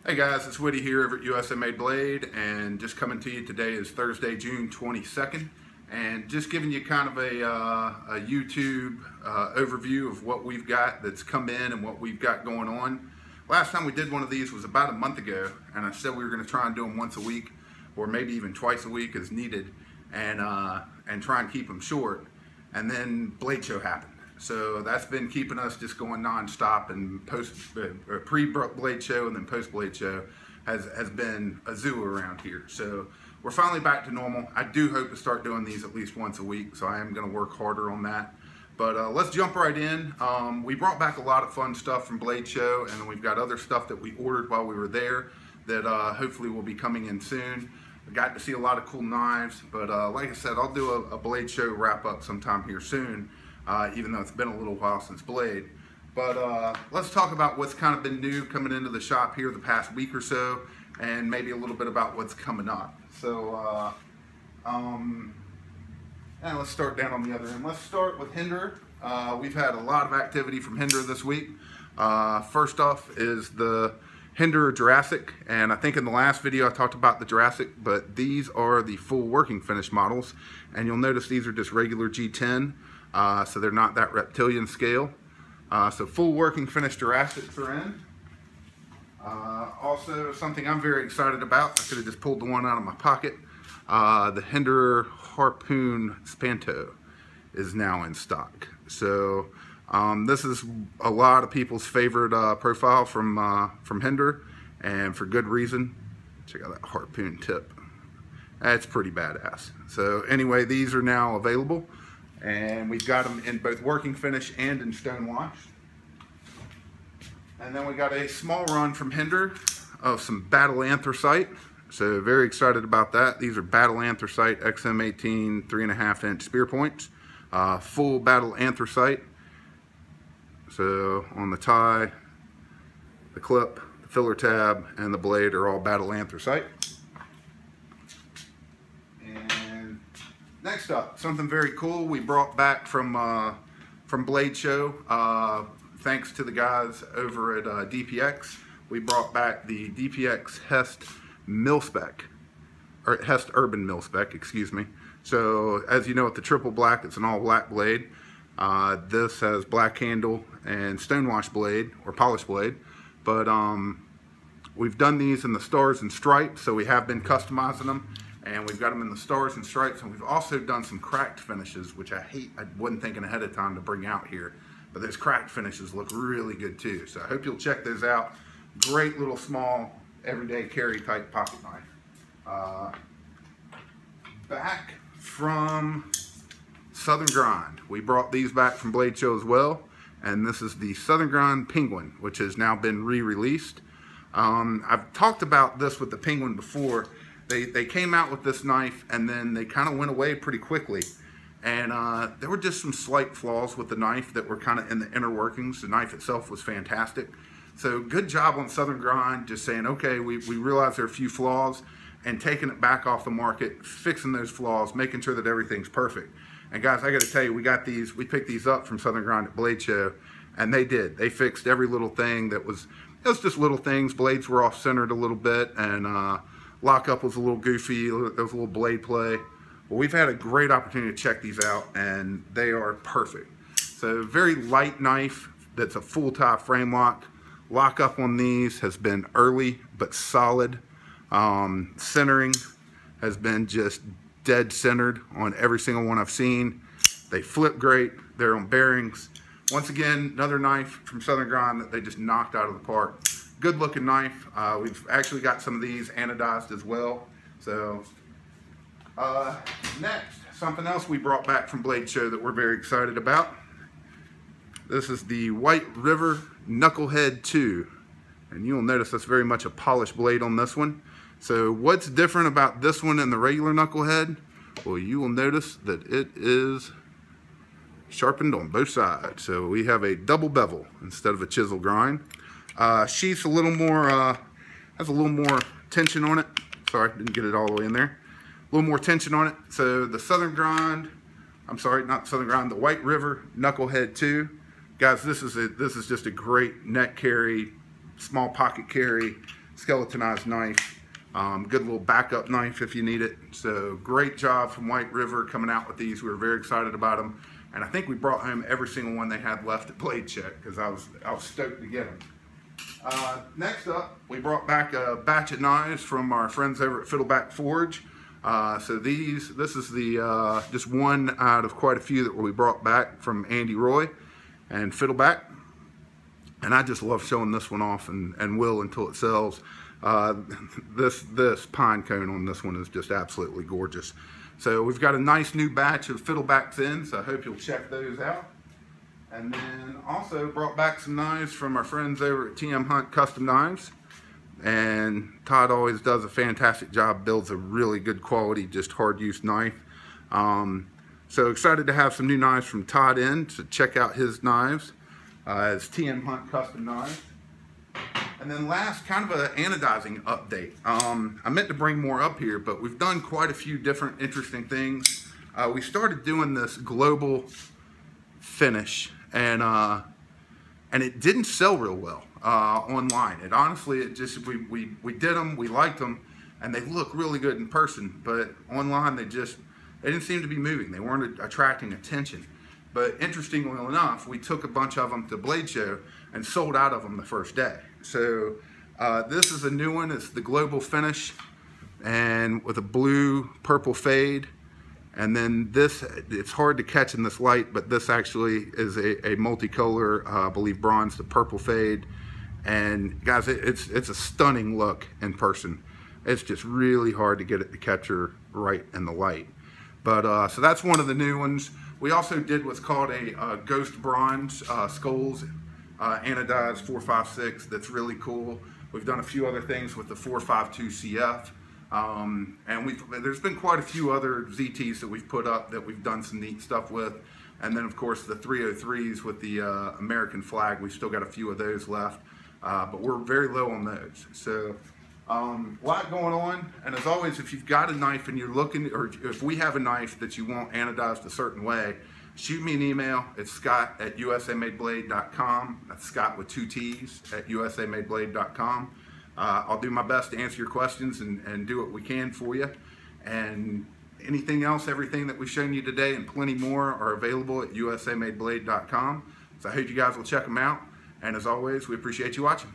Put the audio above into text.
Hey guys, it's Woody here over at USA Made Blade, and just coming to you today is Thursday, June 22nd, and just giving you kind of a YouTube overview of what we've got that's come in and what we've got going on. Last time we did one of these was about a month ago, and I said we were going to try and do them once a week, or maybe even twice a week as needed, and try and keep them short. And then Blade Show happened. So that's been keeping us just going non-stop, and pre-Blade Show and then post-Blade Show has been a zoo around here. So we're finally back to normal. I do hope to start doing these at least once a week, so I am going to work harder on that. But let's jump right in. We brought back a lot of fun stuff from Blade Show, and then we've got other stuff that we ordered while we were there that hopefully will be coming in soon. I got to see a lot of cool knives, but like I said, I'll do a Blade Show wrap-up sometime here soon. Even though it's been a little while since Blade. But let's talk about what's kind of been new coming into the shop here the past week or so, and maybe a little bit about what's coming up. So, and let's start down on the other end. Let's start with Hinderer. We've had a lot of activity from Hinderer this week. First off is the Hinderer Jurassic, and I think in the last video I talked about the Jurassic, but these are the full working finish models, and you'll notice these are just regular G10. So they're not that reptilian scale. So full working finished Jurassics are in. Also something I'm very excited about, I could have just pulled the one out of my pocket. The Hinderer Harpoon Spanto is now in stock. So this is a lot of people's favorite profile from Hinderer, and for good reason. Check out that harpoon tip. That's pretty badass. So anyway, these are now available. And we've got them in both working finish and in stone wash. And then we got a small run from Hinderer of some Battle Anthracite. So very excited about that. These are Battle Anthracite XM18 3.5-inch spear points. Full Battle Anthracite. So on the tie, the clip, the filler tab, and the blade are all Battle Anthracite. Next up, something very cool we brought back from Blade Show. Thanks to the guys over at DPX, we brought back the DPX Hest Mil-Spec, or Hest Urban Mil-Spec, excuse me. So as you know, with the triple black, it's an all black blade. This has black handle and stonewash blade, or polished blade. But we've done these in the stars and stripes, so we have been customizing them. And we've got them in the stars and stripes, and we've also done some cracked finishes, which I wasn't thinking ahead of time to bring out here. But those cracked finishes look really good too. So I hope you'll check those out. Great little small, everyday carry type pocket knife. Back from Southern Grind. We brought these back from Blade Show as well. And this is the Southern Grind Penguin, which has now been re-released. I've talked about this with the Penguin before. They came out with this knife, and then they kind of went away pretty quickly. And there were just some slight flaws with the knife that were kind of in the inner workings. The knife itself was fantastic. So good job on Southern Grind, just saying, okay, we realize there are a few flaws, and taking it back off the market, fixing those flaws, making sure that everything's perfect. And guys, I got to tell you, we picked these up from Southern Grind at Blade Show, and they did. They fixed every little thing it was just little things. Blades were off-centered a little bit, and lockup was a little goofy, there was a little blade play. Well, we've had a great opportunity to check these out, and they are perfect. So very light knife that's a full tie frame lock. Lockup on these has been early but solid. Centering has been just dead centered on every single one I've seen. They flip great, they're on bearings. Once again, another knife from Southern Grind that they just knocked out of the park. Good looking knife. We've actually got some of these anodized as well. So next, something else we brought back from Blade Show that we're very excited about. This is the White River Knucklehead 2. And you'll notice that's very much a polished blade on this one. So what's different about this one and the regular Knucklehead? Well, you will notice that it is sharpened on both sides. So we have a double bevel instead of a chisel grind. Sheath's a little more, has a little more tension on it. Sorry, didn't get it all the way in there. A little more tension on it. So the Southern Grind, I'm sorry, not Southern Grind, the White River Knucklehead 2. Guys, this is just a great neck carry, small pocket carry. skeletonized knife. Good little backup knife if you need it. So great job from White River coming out with these. We were very excited about them. And I think we brought home every single one they had left at Blade Check because I was stoked to get them. Next up, we brought back a batch of knives from our friends over at Fiddleback Forge. So this is the just one out of quite a few that we brought back from Andy Roy and Fiddleback. And I just love showing this one off and will until it sells. This pine cone on this one is just absolutely gorgeous. So we've got a nice new batch of Fiddlebacks in, so I hope you'll check those out. And then also brought back some knives from our friends over at TM Hunt Custom Knives. And Todd always does a fantastic job, builds a really good quality, just hard use knife. So excited to have some new knives from Todd in, so check out his knives. It's TM Hunt Custom Knives. And then last, kind of an anodizing update. I meant to bring more up here, but we've done quite a few different interesting things. We started doing this global finish, and it didn't sell real well online. It honestly, it just we did them, we liked them, and they look really good in person. But online, they didn't seem to be moving. They weren't attracting attention. But interestingly enough, we took a bunch of them to Blade Show and sold out of them the first day. So this is a new one. It's the global finish, and with a blue purple fade. And then this, it's hard to catch in this light, but this actually is a multicolor, I believe bronze to purple fade. And guys, it's a stunning look in person. It's just really hard to get it to capture right in the light. But so that's one of the new ones. We also did what's called a ghost bronze skulls anodized 456. That's really cool. We've done a few other things with the 452 CF. And there's been quite a few other ZTs that we've put up that we've done some neat stuff with. And then of course the 303s with the American flag. We've still got a few of those left, but we're very low on those. So a lot going on. And as always, if you've got a knife and you're looking, or if we have a knife that you want anodized a certain way, shoot me an email. It's scott@usamadeblade.com. That's Scott with 2 T's at usamadeblade.com. I'll do my best to answer your questions and do what we can for you. And anything else, everything that we've shown you today and plenty more are available at usamadeblade.com. So I hope you guys will check them out. And as always, we appreciate you watching.